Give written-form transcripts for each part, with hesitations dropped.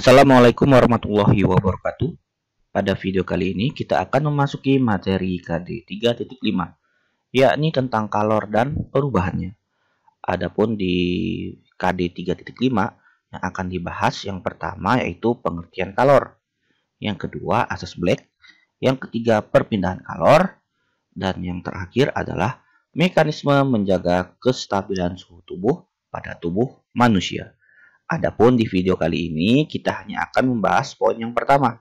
Assalamualaikum warahmatullahi wabarakatuh. Pada video kali ini kita akan memasuki materi KD 3.5, yakni tentang kalor dan perubahannya. Adapun di KD 3.5 yang akan dibahas yang pertama yaitu pengertian kalor, yang kedua asas Black, yang ketiga perpindahan kalor, dan yang terakhir adalah mekanisme menjaga kestabilan suhu tubuh pada tubuh manusia. Adapun di video kali ini kita hanya akan membahas poin yang pertama,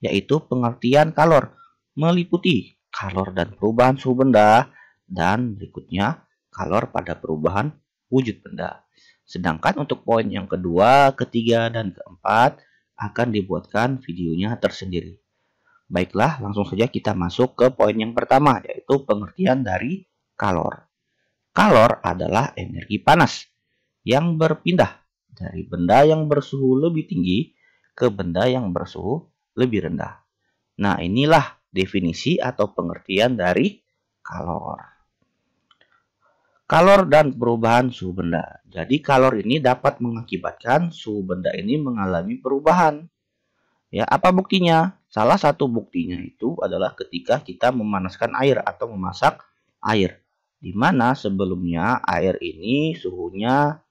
yaitu pengertian kalor, meliputi kalor dan perubahan suhu benda, dan berikutnya kalor pada perubahan wujud benda. Sedangkan untuk poin yang kedua, ketiga, dan keempat akan dibuatkan videonya tersendiri. Baiklah, langsung saja kita masuk ke poin yang pertama, yaitu pengertian dari kalor. Kalor adalah energi panas yang berpindah dari benda yang bersuhu lebih tinggi ke benda yang bersuhu lebih rendah. Nah, inilah definisi atau pengertian dari kalor. Kalor dan perubahan suhu benda. Jadi, kalor ini dapat mengakibatkan suhu benda ini mengalami perubahan. Ya, apa buktinya? Salah satu buktinya itu adalah ketika kita memanaskan air atau memasak air. Di mana sebelumnya air ini suhunya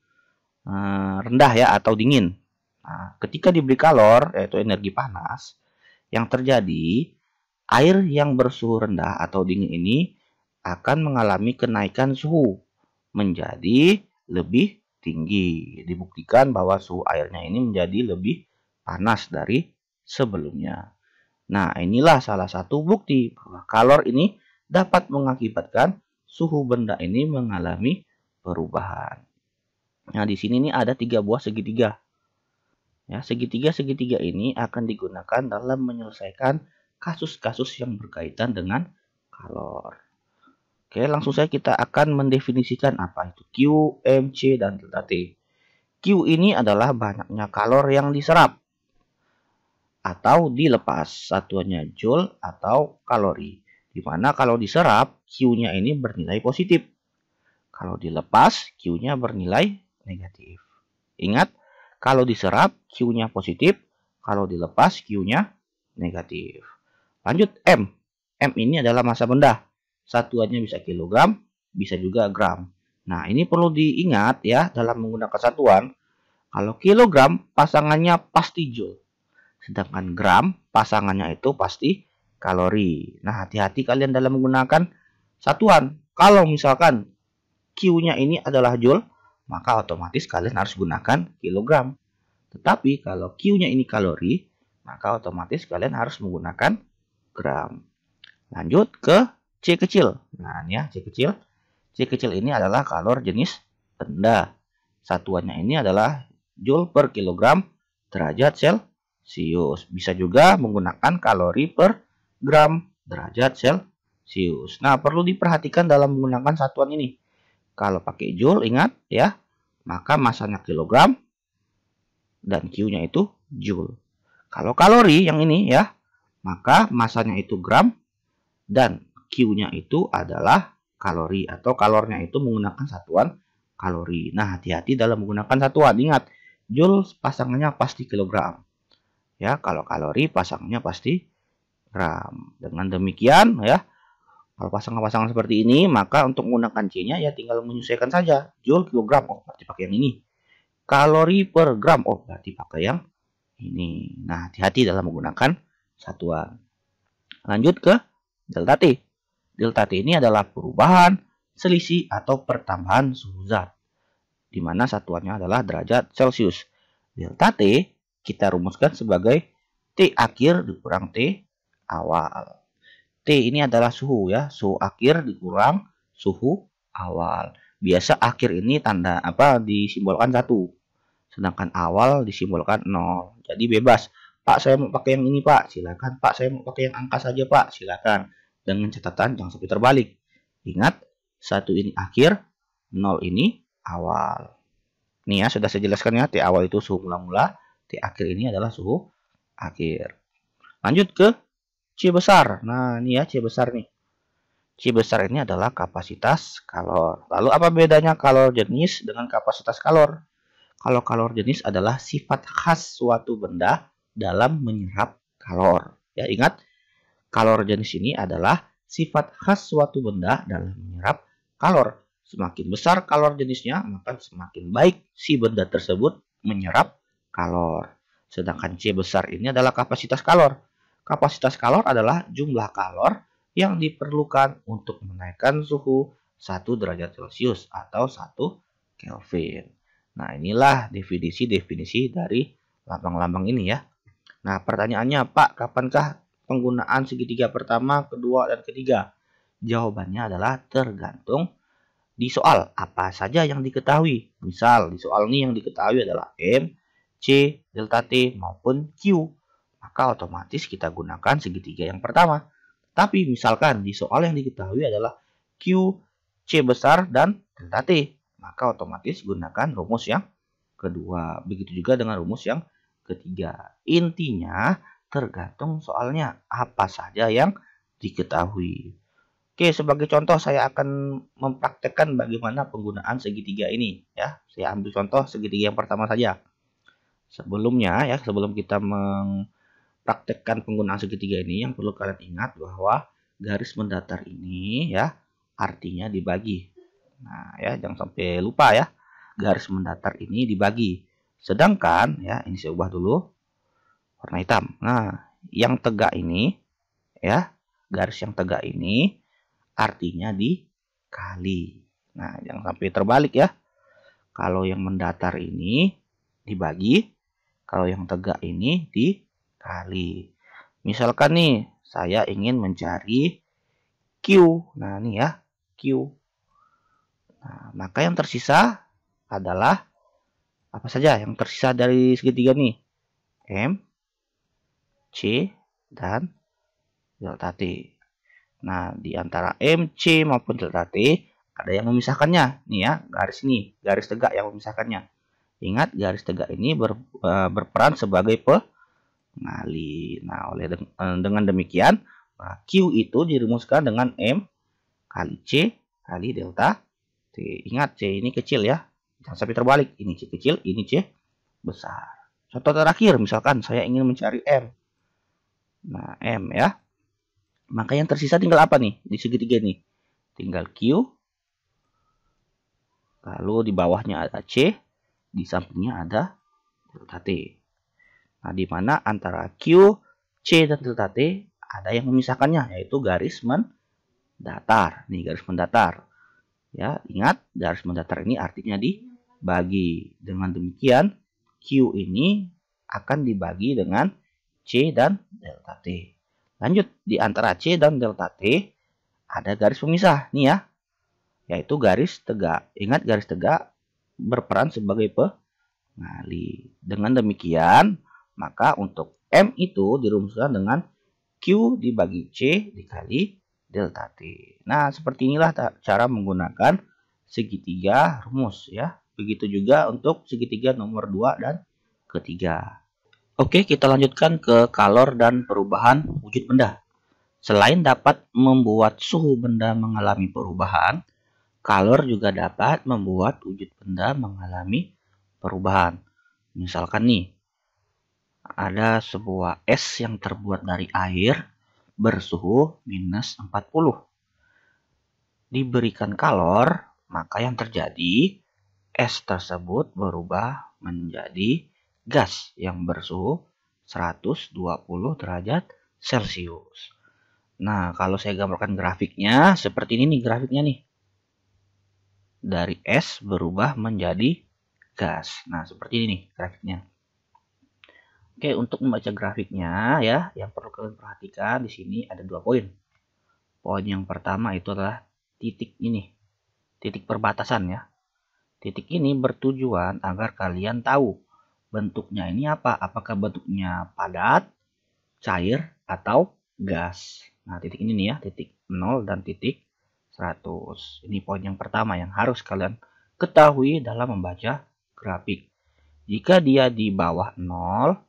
rendah ya atau dingin. Nah, ketika diberi kalor yaitu energi panas, yang terjadi air yang bersuhu rendah atau dingin ini akan mengalami kenaikan suhu menjadi lebih tinggi. Dibuktikan bahwa suhu airnya ini menjadi lebih panas dari sebelumnya. Nah, inilah salah satu bukti bahwa kalor ini dapat mengakibatkan suhu benda ini mengalami perubahan. Nah, di sini nih ada 3 buah segitiga. Ya, segitiga-segitiga ini akan digunakan dalam menyelesaikan kasus-kasus yang berkaitan dengan kalor. Oke, langsung saja kita akan mendefinisikan apa itu Q, M, C, dan delta T. Q ini adalah banyaknya kalor yang diserap atau dilepas. Satuannya joule atau kalori. Di mana kalau diserap, Q-nya ini bernilai positif. Kalau dilepas, Q-nya bernilai negatif. Ingat, kalau diserap Q-nya positif, kalau dilepas Q-nya negatif. Lanjut M. M ini adalah massa benda. Satuannya bisa kilogram, bisa juga gram. Nah, ini perlu diingat ya dalam menggunakan satuan. Kalau kilogram pasangannya pasti joule. Sedangkan gram pasangannya itu pasti kalori. Nah, hati-hati kalian dalam menggunakan satuan. Kalau misalkan Q-nya ini adalah joule, maka otomatis kalian harus gunakan kilogram. Tetapi kalau Q-nya ini kalori, maka otomatis kalian harus menggunakan gram. Lanjut ke C kecil. Nah, ini ya C kecil. C kecil ini adalah kalor jenis benda. Satuannya ini adalah joule per kilogram derajat Celcius. Bisa juga menggunakan kalori per gram derajat Celcius. Nah, perlu diperhatikan dalam menggunakan satuan ini. Kalau pakai joule, ingat ya, maka masanya kilogram dan Q-nya itu joule. Kalau kalori yang ini ya, maka masanya itu gram dan Q-nya itu adalah kalori atau kalornya itu menggunakan satuan kalori. Nah, hati-hati dalam menggunakan satuan. Ingat, joule pasangannya pasti kilogram. Ya, kalau kalori pasangannya pasti gram. Dengan demikian ya, kalau pasangan-pasangan seperti ini, maka untuk menggunakan C-nya ya tinggal menyesuaikan saja. Joule kilogram, oh berarti pakai yang ini. Kalori per gram, oh berarti pakai yang ini. Nah, hati-hati dalam menggunakan satuan. Lanjut ke delta T. Delta T ini adalah perubahan, selisih, atau pertambahan suhu zat. Di mana satuannya adalah derajat Celcius. Delta T kita rumuskan sebagai T akhir dikurang T awal. T ini adalah suhu ya, suhu akhir dikurang suhu awal. Biasa akhir ini tanda apa disimbolkan 1. Sedangkan awal disimbolkan 0. Jadi bebas. Pak, saya mau pakai yang ini, Pak. Silakan. Pak, saya mau pakai yang angka saja, Pak. Silakan. Dengan catatan jangan sampai terbalik. Ingat, 1 ini akhir, 0 ini awal. Nih ya, sudah saya jelaskan ya, T awal itu suhu mula-mula, T akhir ini adalah suhu akhir. Lanjut ke C besar. Nah, ini ya C besar nih. C besar ini adalah kapasitas kalor. Lalu apa bedanya kalor jenis dengan kapasitas kalor? Kalau kalor jenis adalah sifat khas suatu benda dalam menyerap kalor. Ya, ingat, kalor jenis ini adalah sifat khas suatu benda dalam menyerap kalor. Semakin besar kalor jenisnya, maka semakin baik si benda tersebut menyerap kalor. Sedangkan C besar ini adalah kapasitas kalor. Kapasitas kalor adalah jumlah kalor yang diperlukan untuk menaikkan suhu 1 derajat Celcius atau 1 Kelvin. Nah, inilah definisi-definisi dari lambang-lambang ini ya. Nah, pertanyaannya, Pak, kapankah penggunaan segitiga pertama, kedua, dan ketiga? Jawabannya adalah tergantung di soal apa saja yang diketahui. Misal, di soal ini yang diketahui adalah M, C, delta T, maupun Q. Maka otomatis kita gunakan segitiga yang pertama. Tapi misalkan di soal yang diketahui adalah Q, C besar, dan delta T. Maka otomatis gunakan rumus yang kedua. Begitu juga dengan rumus yang ketiga. Intinya tergantung soalnya apa saja yang diketahui. Oke, sebagai contoh saya akan mempraktekkan bagaimana penggunaan segitiga ini ya. Saya ambil contoh segitiga yang pertama saja. Sebelumnya ya, sebelum kita mempraktekkan penggunaan segitiga ini, yang perlu kalian ingat bahwa garis mendatar ini ya artinya dibagi. Nah, ya jangan sampai lupa ya. Garis mendatar ini dibagi. Sedangkan ya, ini saya ubah dulu warna hitam. Nah, yang tegak ini ya, garis yang tegak ini artinya dikali. Nah, jangan sampai terbalik ya. Kalau yang mendatar ini dibagi, kalau yang tegak ini dikali. Misalkan nih, saya ingin mencari Q. Nah, ini ya, Q. Nah, maka yang tersisa adalah apa saja yang tersisa dari segitiga nih? M, C, dan delta T. Nah, di antara M, C maupun delta T ada yang memisahkannya. Nih ya, garis ini, garis tegak yang memisahkannya. Ingat, garis tegak ini berperan sebagai pengali. Nah, dengan demikian, Q itu dirumuskan dengan M kali C kali delta T. Ingat, C ini kecil ya. Jangan sampai terbalik. Ini C kecil, ini C besar. Contoh terakhir, misalkan saya ingin mencari M. Nah, M ya. Maka yang tersisa tinggal apa nih di segitiga ini? Tinggal Q. Lalu di bawahnya ada C. Di sampingnya ada delta T. Nah, di mana antara Q, C, dan delta T ada yang memisahkannya, yaitu garis mendatar. Nih, garis mendatar. Ya, ingat, garis mendatar ini artinya dibagi. Dengan demikian, Q ini akan dibagi dengan C dan delta T. Lanjut, di antara C dan delta T ada garis pemisah nih ya, yaitu garis tegak. Ingat, garis tegak berperan sebagai pengali. Dengan demikian, maka untuk M itu dirumuskan dengan Q dibagi C dikali delta T. Nah, seperti inilah cara menggunakan segitiga rumus ya. Begitu juga untuk segitiga nomor 2 dan ketiga. Oke, kita lanjutkan ke kalor dan perubahan wujud benda. Selain dapat membuat suhu benda mengalami perubahan, kalor juga dapat membuat wujud benda mengalami perubahan. Misalkan nih, ada sebuah es yang terbuat dari air bersuhu minus 40. Diberikan kalor, maka yang terjadi, es tersebut berubah menjadi gas yang bersuhu 120 derajat Celcius. Nah, kalau saya gambarkan grafiknya, seperti ini nih grafiknya nih. Dari es berubah menjadi gas. Nah, seperti ini nih grafiknya. Oke, untuk membaca grafiknya ya, yang perlu kalian perhatikan di sini ada 2 poin. Poin yang pertama itu adalah titik ini, titik perbatasan ya. Titik ini bertujuan agar kalian tahu bentuknya ini apa, apakah bentuknya padat, cair, atau gas. Nah, titik ini nih ya, titik 0 dan titik 100. Ini poin yang pertama yang harus kalian ketahui dalam membaca grafik. Jika dia di bawah 0,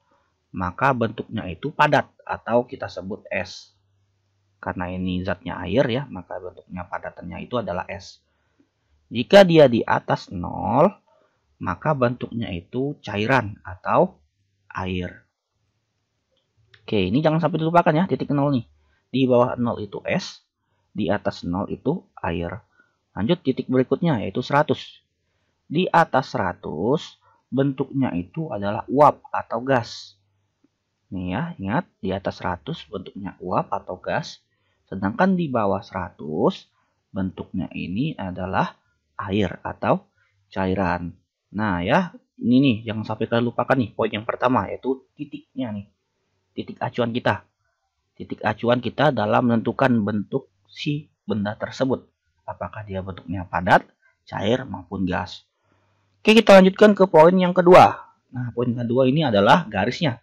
maka bentuknya itu padat atau kita sebut es. Karena ini zatnya air ya, maka bentuknya padatannya itu adalah es. Jika dia di atas 0, maka bentuknya itu cairan atau air. Oke, ini jangan sampai dilupakan ya, titik 0 nih. Di bawah 0 itu es, di atas 0 itu air. Lanjut titik berikutnya yaitu 100. Di atas 100 bentuknya itu adalah uap atau gas. Nih ya, ingat di atas 100 bentuknya uap atau gas. Sedangkan di bawah 100 bentuknya ini adalah air atau cairan. Nah ya, ini nih jangan sampai kalian lupakan nih poin yang pertama yaitu titiknya nih. Titik acuan kita. Titik acuan kita dalam menentukan bentuk si benda tersebut. Apakah dia bentuknya padat, cair, maupun gas. Oke, kita lanjutkan ke poin yang kedua. Nah, poin kedua ini adalah garisnya.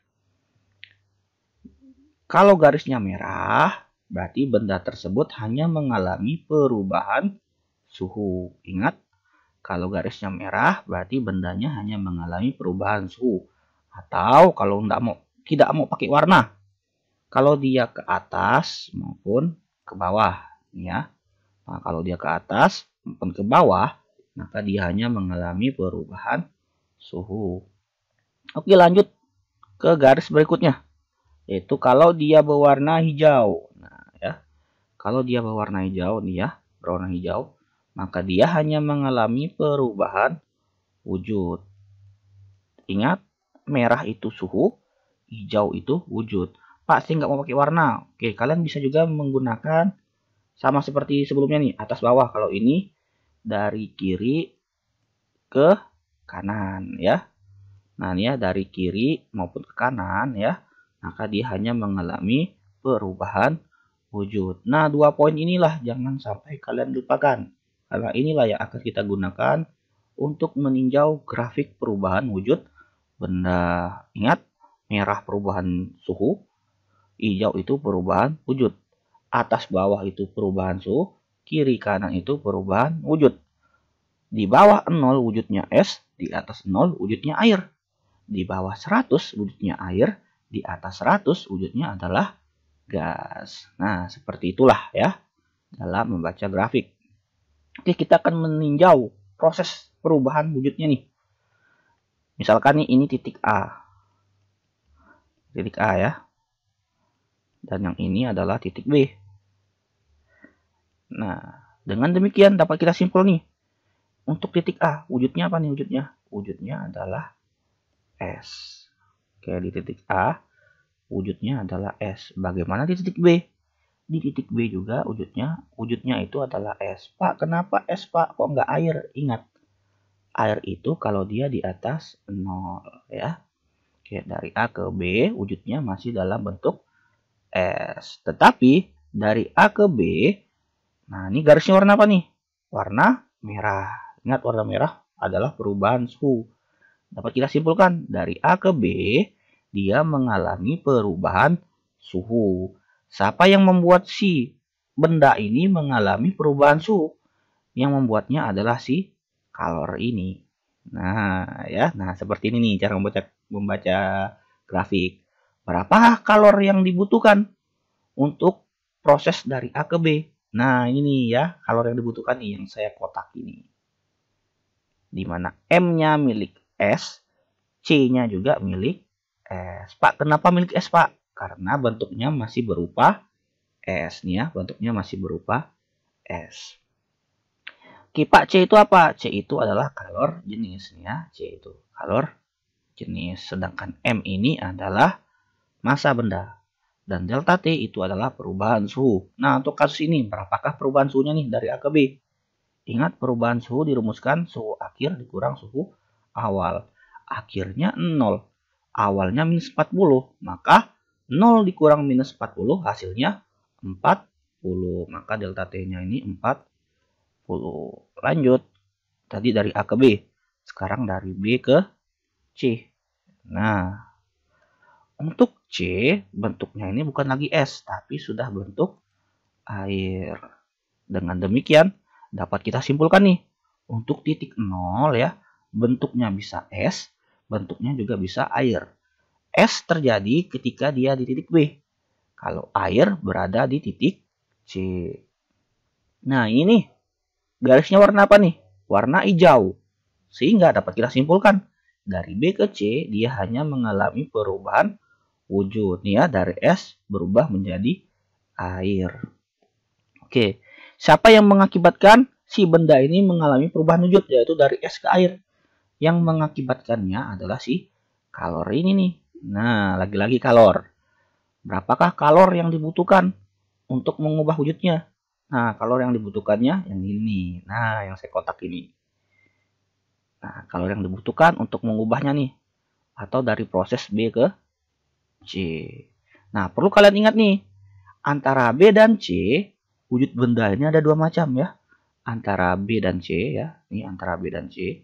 Kalau garisnya merah, berarti benda tersebut hanya mengalami perubahan suhu. Ingat, kalau garisnya merah, berarti bendanya hanya mengalami perubahan suhu. Atau kalau tidak mau pakai warna, kalau dia ke atas maupun ke bawah, ya. Nah, kalau dia ke atas maupun ke bawah, maka dia hanya mengalami perubahan suhu. Oke, lanjut ke garis berikutnya, yaitu kalau dia berwarna hijau. Nah, ya. Kalau dia berwarna hijau nih ya, berwarna hijau, maka dia hanya mengalami perubahan wujud. Ingat, merah itu suhu, hijau itu wujud. Pak, saya nggak mau pakai warna. Oke, kalian bisa juga menggunakan sama seperti sebelumnya nih, atas bawah. Kalau ini dari kiri ke kanan ya. Nah, ini ya dari kiri maupun ke kanan ya. Maka dia hanya mengalami perubahan wujud. Nah, 2 poin inilah jangan sampai kalian lupakan. Karena inilah yang akan kita gunakan untuk meninjau grafik perubahan wujud benda. Ingat, merah perubahan suhu, hijau itu perubahan wujud. Atas bawah itu perubahan suhu, kiri kanan itu perubahan wujud. Di bawah 0 wujudnya es, di atas 0 wujudnya air. Di bawah 100 wujudnya air, di atas 100 wujudnya adalah gas. Nah, seperti itulah ya dalam membaca grafik. Oke, kita akan meninjau proses perubahan wujudnya nih. Misalkan nih ini titik A. Titik A ya. Dan yang ini adalah titik B. Nah, dengan demikian dapat kita simpul nih. Untuk titik A, wujudnya apa nih wujudnya? Wujudnya adalah S. Oke, di titik A, wujudnya adalah S. Bagaimana di titik B? Di titik B juga wujudnya itu adalah S. Pak, kenapa S, Pak? Kok nggak air? Ingat, air itu kalau dia di atas 0 ya. Oke, dari A ke B, wujudnya masih dalam bentuk S. Tetapi dari A ke B, nah ini garisnya warna apa nih? Warna merah. Ingat, warna merah adalah perubahan suhu. Dapat kita simpulkan, dari A ke B, dia mengalami perubahan suhu. Siapa yang membuat si benda ini mengalami perubahan suhu? Yang membuatnya adalah si kalor ini. Nah, ya, nah seperti ini nih cara membaca grafik. Berapa kalor yang dibutuhkan untuk proses dari A ke B? Nah, ini ya, kalor yang dibutuhkan nih yang saya kotak ini. Di mana M-nya milik S, C-nya juga milik S. Pak, kenapa milik S, Pak? Karena bentuknya masih berupa S nih ya, bentuknya masih berupa S. Oke, Pak, C itu apa? C itu adalah kalor jenis nih ya, C itu kalor jenis. Sedangkan M ini adalah massa benda. Dan delta T itu adalah perubahan suhu. Nah, untuk kasus ini, berapakah perubahan suhunya nih dari A ke B? Ingat, perubahan suhu dirumuskan suhu akhir dikurang suhu awal. Akhirnya 0. Awalnya minus 40. Maka 0 dikurang minus 40 hasilnya 40. Maka delta T-nya ini 40. Lanjut. Tadi dari A ke B. Sekarang dari B ke C. Nah, untuk C bentuknya ini bukan lagi S, tapi sudah bentuk air. Dengan demikian, dapat kita simpulkan nih, untuk titik 0 ya, bentuknya bisa S, bentuknya juga bisa air. S terjadi ketika dia di titik B. Kalau air berada di titik C. Nah, ini garisnya warna apa nih? Warna hijau. Sehingga dapat kita simpulkan dari B ke C dia hanya mengalami perubahan wujud nih ya, dari es berubah menjadi air. Oke, siapa yang mengakibatkan si benda ini mengalami perubahan wujud, yaitu dari es ke air? Yang mengakibatkannya adalah si kalor ini nih. Nah, lagi-lagi kalor. Berapakah kalor yang dibutuhkan untuk mengubah wujudnya? Nah, kalor yang dibutuhkannya yang ini. Nah, yang saya kotak ini. Nah, kalor yang dibutuhkan untuk mengubahnya nih. Atau dari proses B ke C. Nah, perlu kalian ingat nih. Antara B dan C, wujud benda ini ada dua macam ya. Antara B dan C ya. Ini antara B dan C.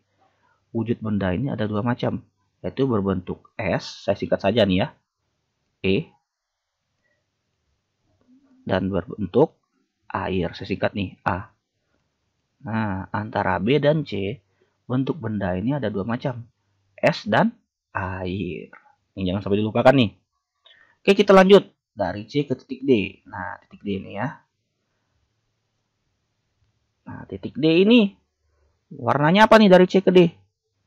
Wujud benda ini ada dua macam. Yaitu berbentuk S. Saya singkat saja nih ya. E. Dan berbentuk air. Saya singkat nih, A. Nah, antara B dan C, bentuk benda ini ada dua macam. Es dan air. Ini jangan sampai dilupakan nih. Oke, kita lanjut. Dari C ke titik D. Nah, titik D ini ya. Nah, titik D ini warnanya apa nih dari C ke D?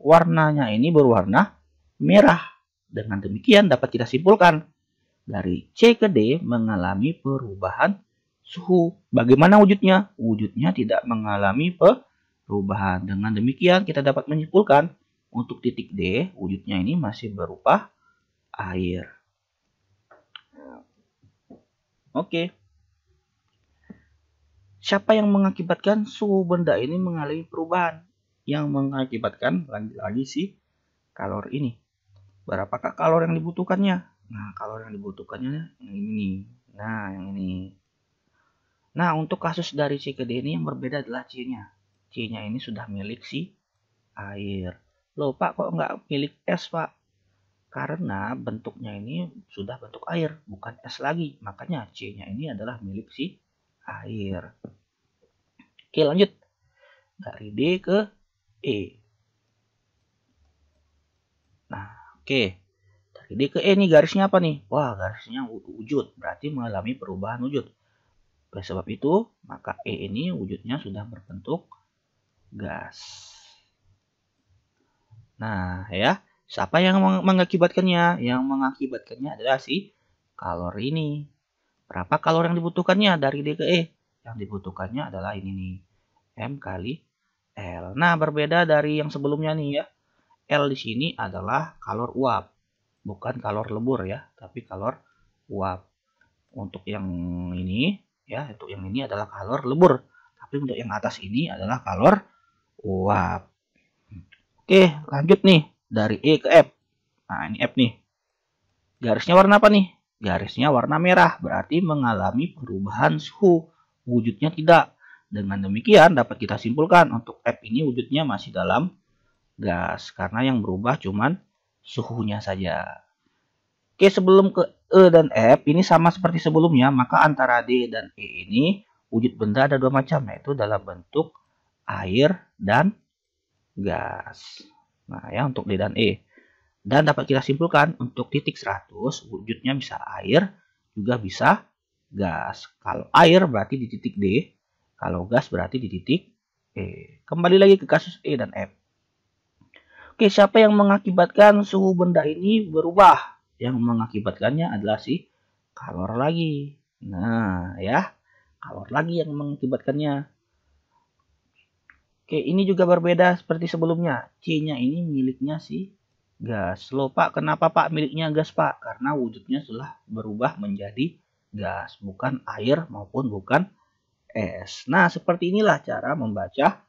Warnanya ini berwarna merah. Dengan demikian dapat kita simpulkan dari C ke D mengalami perubahan suhu. Bagaimana wujudnya? Wujudnya tidak mengalami perubahan. Dengan demikian kita dapat menyimpulkan untuk titik D wujudnya ini masih berupa air. Oke. Siapa yang mengakibatkan suhu benda ini mengalami perubahan? Yang mengakibatkan lagi-lagi si kalor ini. Berapakah kalor yang dibutuhkannya? Nah, kalor yang dibutuhkannya yang ini. Nah, yang ini. Nah, untuk kasus dari C ke D ini yang berbeda adalah C-nya. C-nya ini sudah milik si air. Loh, Pak, kok nggak milik es, Pak? Karena bentuknya ini sudah bentuk air, bukan es lagi. Makanya C-nya ini adalah milik si air. Oke, lanjut. Dari D ke E. Nah, oke. Dari D ke E nih garisnya apa nih? Wah, garisnya wujud. Berarti mengalami perubahan wujud. Oleh sebab itu, maka E ini wujudnya sudah berbentuk gas. Nah, ya. Siapa yang mengakibatkannya? Yang mengakibatkannya adalah si kalor ini. Berapa kalor yang dibutuhkannya dari D ke E? Yang dibutuhkannya adalah ini nih. M kali L. Nah, berbeda dari yang sebelumnya nih ya. L di sini adalah kalor uap. Bukan kalor lebur ya, tapi kalor uap. Untuk yang ini ya, untuk yang ini adalah kalor lebur. Tapi untuk yang atas ini adalah kalor uap. Oke, lanjut nih dari E ke F. Nah, ini F nih. Garisnya warna apa nih? Garisnya warna merah, berarti mengalami perubahan suhu. Wujudnya tidak. Dengan demikian dapat kita simpulkan untuk F ini wujudnya masih dalam gas. Karena yang berubah cuman suhunya saja. Oke, sebelum ke E dan F ini sama seperti sebelumnya, maka antara D dan E ini wujud benda ada dua macam, yaitu dalam bentuk air dan gas. Nah, ya untuk D dan E. Dan dapat kita simpulkan untuk titik 100 wujudnya bisa air, juga bisa gas. Kalau air berarti di titik D, kalau gas berarti di titik E. Kembali lagi ke kasus E dan F. Oke, siapa yang mengakibatkan suhu benda ini berubah? Yang mengakibatkannya adalah si kalor lagi. Nah, ya. Kalor lagi yang mengakibatkannya. Oke, ini juga berbeda seperti sebelumnya. C-nya ini miliknya si gas. Loh, Pak, kenapa Pak miliknya gas, Pak? Karena wujudnya sudah berubah menjadi gas, bukan air maupun bukan es. Nah, seperti inilah cara membaca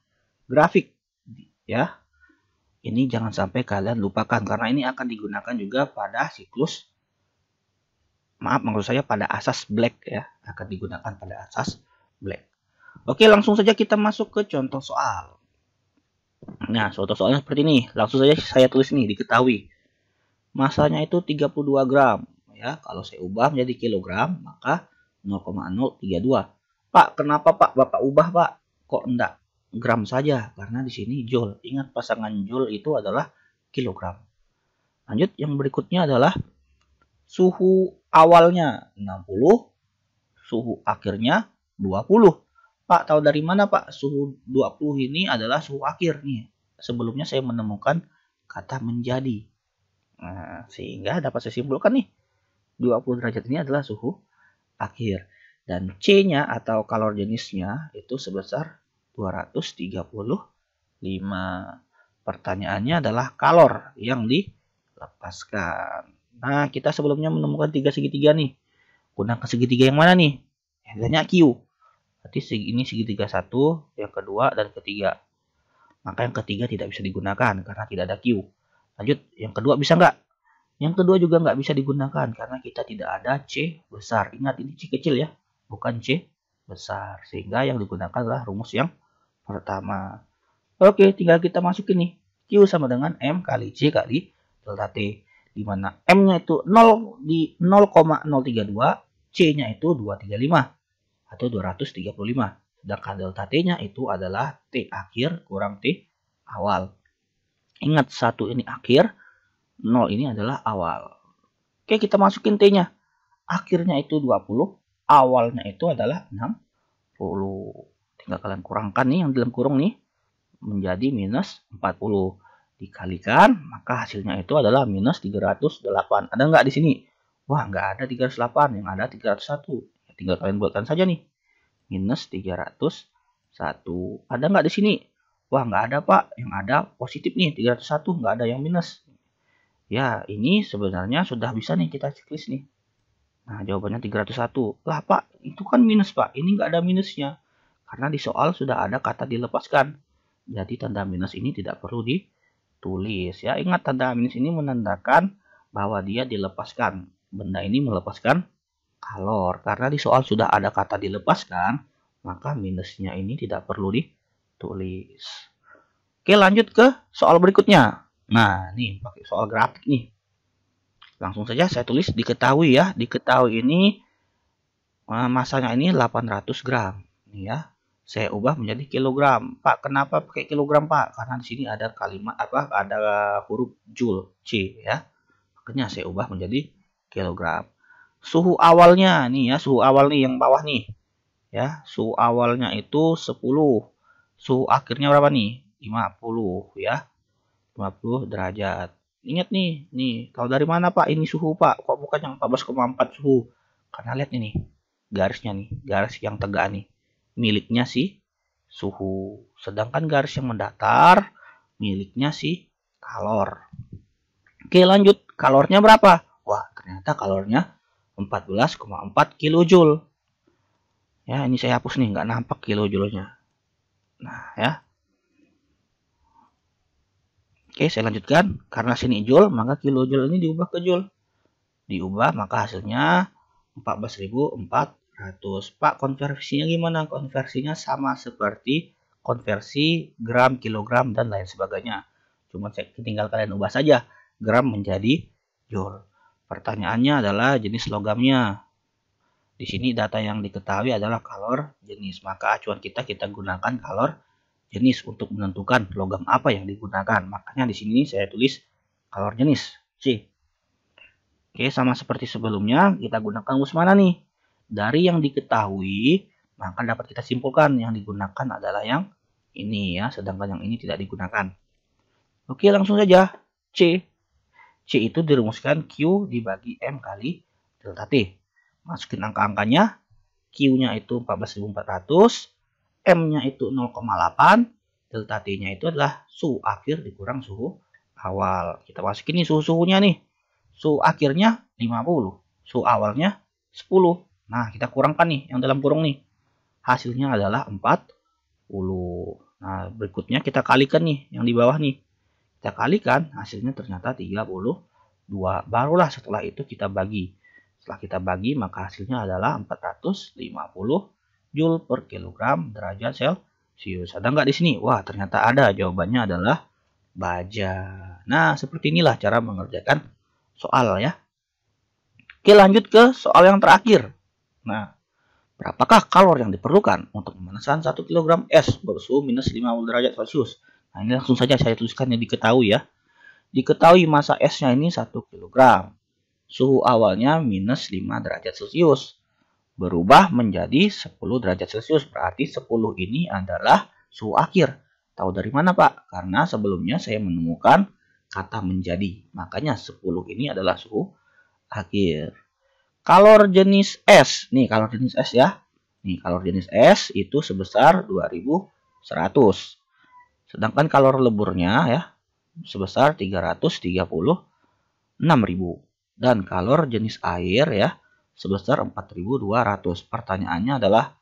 grafik. Ya. Ini jangan sampai kalian lupakan karena ini akan digunakan juga pada siklus. Maaf, maksud saya pada asas Black ya, akan digunakan pada asas Black. Oke, langsung saja kita masuk ke contoh soal. Nah, contoh soalnya seperti ini. Langsung saja saya tulis nih, diketahui. Masanya itu 32 gram. Ya, kalau saya ubah menjadi kilogram, maka 0,032. Pak, kenapa Pak Bapak ubah, Pak? Kok enggak gram saja? Karena di sini joule. Ingat pasangan joule itu adalah kilogram. Lanjut, yang berikutnya adalah suhu awalnya 60, suhu akhirnya 20. Pak, tahu dari mana Pak suhu 20 ini adalah suhu akhir nih? sebelumnya saya menemukan kata menjadi. Nah, sehingga dapat saya simpulkan nih, 20 derajat ini adalah suhu akhir. Dan C-nya atau kalor jenisnya itu sebesar 235. Pertanyaannya adalah kalor yang dilepaskan. Nah, kita sebelumnya menemukan tiga segitiga nih. Gunakan segitiga yang mana nih? Yang Q. Berarti ini segitiga satu, yang kedua, dan ketiga. Maka yang ketiga tidak bisa digunakan karena tidak ada Q. Lanjut, yang kedua bisa nggak? Yang kedua juga nggak bisa digunakan karena kita tidak ada C besar. Ingat, ini C kecil ya, bukan C besar. Sehingga yang digunakan adalah rumus yang pertama. Oke, tinggal kita masukin nih. Q sama dengan M kali C kali delta T. Di mana M-nya itu 0 di 0,032, C-nya itu 235 atau 235. Sedangkan delta T-nya itu adalah T akhir kurang T awal. Ingat, 1 ini akhir, 0 ini adalah awal. Oke, kita masukin T-nya. Akhirnya itu 20, awalnya itu adalah 60. Tinggal kalian kurangkan nih yang dalam kurung nih, menjadi minus 40. Dikalikan, maka hasilnya itu adalah minus 308. Ada nggak di sini? Wah, nggak ada 308, yang ada 301. Ya, tinggal kalian buatkan saja nih. Minus 301. Ada nggak di sini? Wah, nggak ada, Pak. Yang ada positif nih, 301. Nggak ada yang minus. Ya, ini sebenarnya sudah bisa nih kita checklist nih. Nah, jawabannya 301. Lah, Pak, itu kan minus, Pak. Ini nggak ada minusnya. Karena di soal sudah ada kata dilepaskan. Jadi tanda minus ini tidak perlu ditulis. Ya, ingat, tanda minus ini menandakan bahwa dia dilepaskan. Benda ini melepaskan kalor. Karena di soal sudah ada kata dilepaskan, maka minusnya ini tidak perlu ditulis. Oke, lanjut ke soal berikutnya. Nah, nih pakai soal grafik nih. Langsung saja saya tulis diketahui ya. Diketahui ini masanya ini 800 gram. Nih ya. Saya ubah menjadi kilogram. Pak, kenapa pakai kilogram, Pak? Karena di sini ada kalimat ada huruf joule C ya. Makanya saya ubah menjadi kilogram. Suhu awalnya nih ya, suhu awal nih yang bawah nih. Ya, suhu awalnya itu 10. Suhu akhirnya berapa nih? 50 ya. 50 derajat. Ingat nih, tahu dari mana, Pak? Ini suhu, Pak. Kok bukan yang 14,4 suhu? Karena lihat ini garisnya nih, garis yang tegak nih. Miliknya si suhu. Sedangkan garis yang mendatar miliknya si kalor. Oke, lanjut. Kalornya berapa? Wah, ternyata kalornya 14,4 kilojoule. Ya, ini saya hapus nih, nggak nampak kilojoule-nya. Nah, ya. Oke, saya lanjutkan. Karena sini joule, maka kilojoule ini diubah ke joule. Diubah, maka hasilnya 14.400. Pak, konversinya gimana? Konversinya sama seperti konversi gram, kilogram, dan lain sebagainya. Cuma saya tinggal kalian ubah saja gram menjadi joule. Pertanyaannya adalah jenis logamnya. Di sini data yang diketahui adalah kalor jenis. Maka acuan kita gunakan kalor jenis untuk menentukan logam apa yang digunakan. Makanya di sini saya tulis kalor jenis C. Oke, sama seperti sebelumnya, kita gunakan rumus mana nih? Dari yang diketahui, maka dapat kita simpulkan yang digunakan adalah yang ini ya, sedangkan yang ini tidak digunakan. Oke, langsung saja. C. C itu dirumuskan Q dibagi M kali delta T. Masukin angka-angkanya. Q-nya itu 14.400, M-nya itu 0,8, delta T-nya itu adalah suhu akhir dikurang suhu awal. Kita masukin nih suhu-suhunya nih. Suhu akhirnya 50, suhu awalnya 10. Nah, kita kurangkan nih yang dalam kurung nih. Hasilnya adalah 40. Nah, berikutnya kita kalikan nih yang di bawah nih. Kita kalikan, hasilnya ternyata 32. Barulah setelah itu kita bagi. Setelah kita bagi, maka hasilnya adalah 450 joule per kilogram derajat Celcius. Ada nggak di sini? Wah, ternyata ada. Jawabannya adalah baja. Nah, seperti inilah cara mengerjakan soal ya. Oke, lanjut ke soal yang terakhir. Nah, berapakah kalor yang diperlukan untuk memanaskan 1 kg es bersuhu minus 50 derajat Celcius? Nah, ini langsung saja saya tuliskan yang diketahui ya. Diketahui massa esnya ini 1 kg. Suhu awalnya minus 5 derajat Celcius. Berubah menjadi 10 derajat Celcius. Berarti 10 ini adalah suhu akhir. Tahu dari mana, Pak? Karena sebelumnya saya menemukan kata menjadi. Makanya 10 ini adalah suhu akhir. Kalor jenis S. Nih, kalor jenis S ya. Nih, kalor jenis S itu sebesar 2100. Sedangkan kalor leburnya ya sebesar 336.000. Dan kalor jenis air ya sebesar 4.200. Pertanyaannya adalah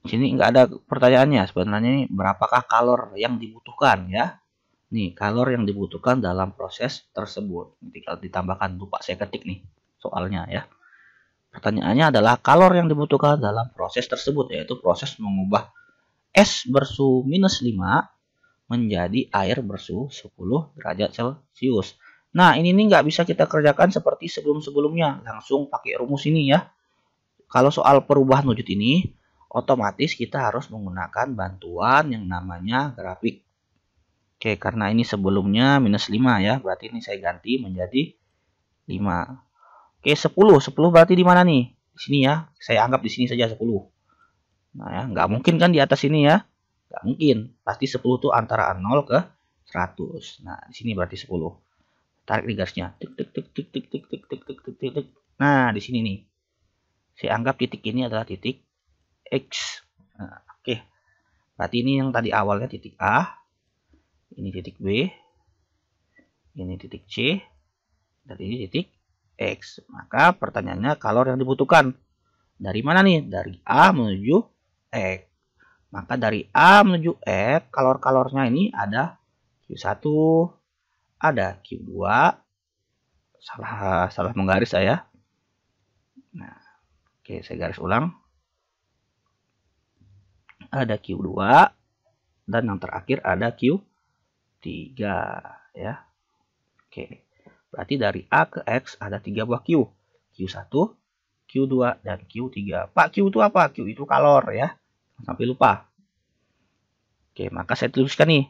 sini nggak ada pertanyaannya sebenarnya, ini berapakah kalor yang dibutuhkan ya. Nih, kalor yang dibutuhkan dalam proses tersebut. Tinggal ditambahkan, lupa saya ketik nih soalnya ya. Pertanyaannya adalah kalor yang dibutuhkan dalam proses tersebut, yaitu proses mengubah es bersuhu -5 menjadi air bersuhu 10 derajat Celcius. Nah, ini nih nggak bisa kita kerjakan seperti sebelum-sebelumnya. Langsung pakai rumus ini ya. Kalau soal perubahan wujud ini, otomatis kita harus menggunakan bantuan yang namanya grafik. Oke, karena ini sebelumnya -5 ya, berarti ini saya ganti menjadi 5. Oke, 10 berarti di mana nih? Di sini ya, saya anggap di sini saja 10. Nah ya, nggak mungkin kan di atas sini ya, nggak mungkin. Pasti 10 itu antara 0 ke 100. Nah, di sini berarti 10. Tarik di garisnya. Tik tik tik tik tik tik tik tik tik tik tik tik. Nah, di sini nih. Saya anggap titik ini adalah titik X. Nah, oke. Berarti ini yang tadi awalnya titik A. Ini titik B. Ini titik C. Dan ini titik X. Maka pertanyaannya kalor yang dibutuhkan. Dari mana nih? Dari A menuju X. Maka dari A menuju X, kalor-kalornya ini ada Q1, ada Q2. Salah menggaris saya. Nah, oke, saya garis ulang. Ada Q2 dan yang terakhir ada Q3 ya. Oke. Berarti dari A ke X ada 3 buah Q. Q1, Q2 dan Q3. Pak, Q itu apa? Q itu kalor ya. Sampai lupa. Oke, maka saya tuliskan nih.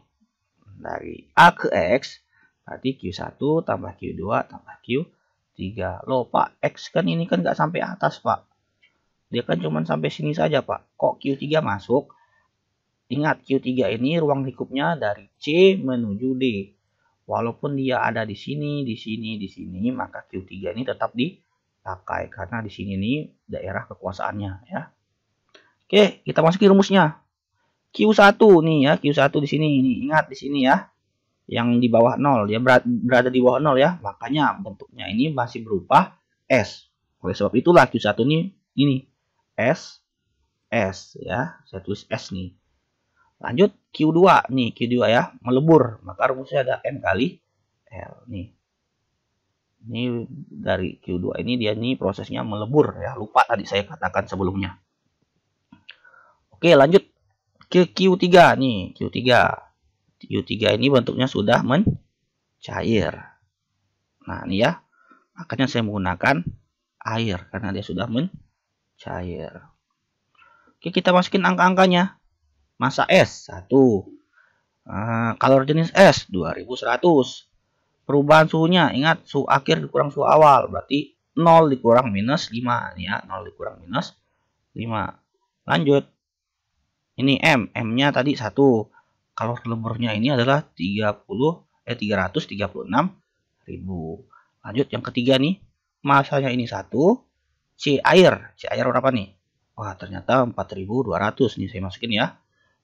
Dari A ke X berarti Q1 tambah Q2 tambah Q3. Loh, Pak, X kan ini kan nggak sampai atas, Pak. Dia kan cuma sampai sini saja, Pak. Kok Q3 masuk? Ingat, Q3 ini ruang lingkupnya dari C menuju D. Walaupun dia ada di sini, di sini, di sini, maka Q3 ini tetap dipakai. Karena di sini nih daerah kekuasaannya ya. Oke, kita masukin rumusnya. Q1 nih ya, Q1 di sini. Ini ingat di sini ya. Yang di bawah 0, dia berada di bawah 0 ya. Makanya bentuknya ini masih berupa S. Oleh sebab itulah Q1 ini S ya. Saya tulis S nih. Lanjut Q2 nih, Q2 ya, melebur. Maka rumusnya ada M kali L nih. Ini dari Q2 ini dia nih prosesnya melebur ya. Lupa tadi saya katakan sebelumnya. Oke, lanjut ke Q3 nih, Q3. Q3 ini bentuknya sudah mencair. Nah, ini ya. Makanya saya menggunakan air karena dia sudah mencair. Oke, kita masukin angka-angkanya. Massa S 1. Kalor jenis S 2100. Perubahan suhunya, ingat suhu akhir dikurang suhu awal, berarti 0 dikurang -5 nih ya, 0 dikurang -5. Lanjut. Ini M-nya tadi 1. Kalor leburnya ini adalah 336.000. Lanjut yang ketiga nih, massanya ini 1. C air berapa nih? Wah, ternyata 4.200 nih saya masukin ya.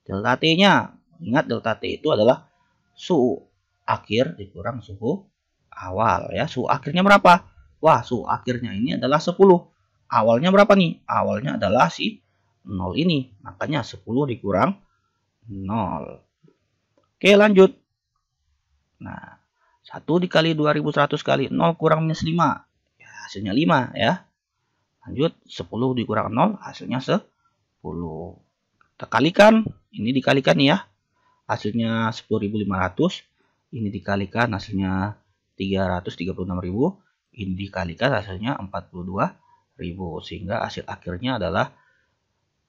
Delta T-nya, ingat delta T itu adalah suhu akhir dikurang suhu awal ya. Suhu akhirnya berapa? Wah, suhu akhirnya ini adalah 10. Awalnya berapa nih? Awalnya adalah si 0 ini. Makanya 10 dikurang 0. Oke, lanjut. Nah, 1 dikali 2100 kali 0 kurang -5. Ya, hasilnya 5 ya. Lanjut, 10 dikurang 0 hasilnya 10. Kita kalikan, ini dikalikan ya. Hasilnya 10.500. Ini dikalikan hasilnya 336.000. Ini dikalikan hasilnya 42.000. Sehingga hasil akhirnya adalah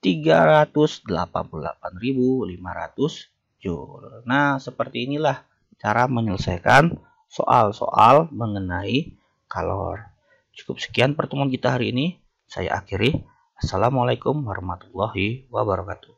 388.500 Joule. Nah, seperti inilah cara menyelesaikan soal-soal mengenai kalor. Cukup sekian pertemuan kita hari ini. Saya akhiri. Assalamualaikum warahmatullahi wabarakatuh.